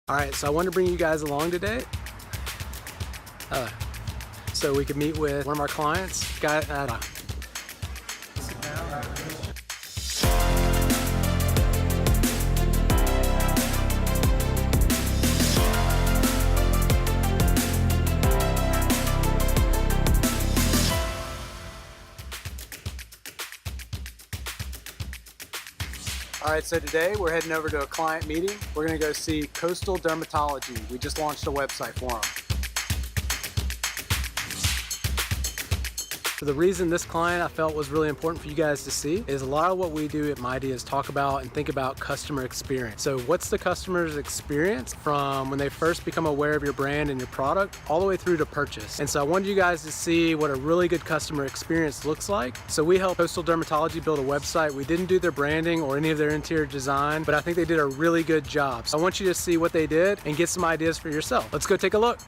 All right, so I wanted to bring you guys along today so we could meet with one of our clients. All right, so today we're heading over to a client meeting. We're gonna go see Coastal Dermatology. We just launched a website for them. So the reason this client I felt was really important for you guys to see is a lot of what we do at Mighty is talk about and think about customer experience. So what's the customer's experience from when they first become aware of your brand and your product all the way through to purchase. And so I wanted you guys to see what a really good customer experience looks like. So we helped Coastal Dermatology build a website. We didn't do their branding or any of their interior design, but I think they did a really good job. So I want you to see what they did and get some ideas for yourself. Let's go take a look.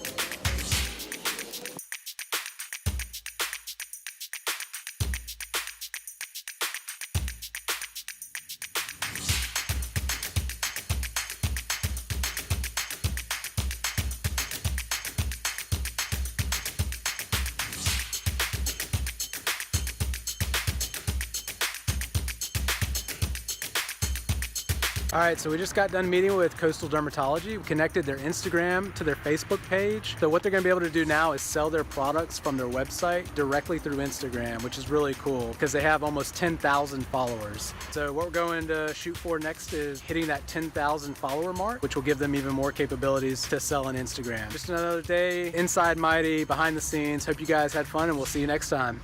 All right, so we just got done meeting with Coastal Dermatology. We connected their Instagram to their Facebook page. So what they're gonna be able to do now is sell their products from their website directly through Instagram, which is really cool because they have almost 10,000 followers. So what we're going to shoot for next is hitting that 10,000 follower mark, which will give them even more capabilities to sell on Instagram. Just another day inside Mighty, behind the scenes. Hope you guys had fun and we'll see you next time.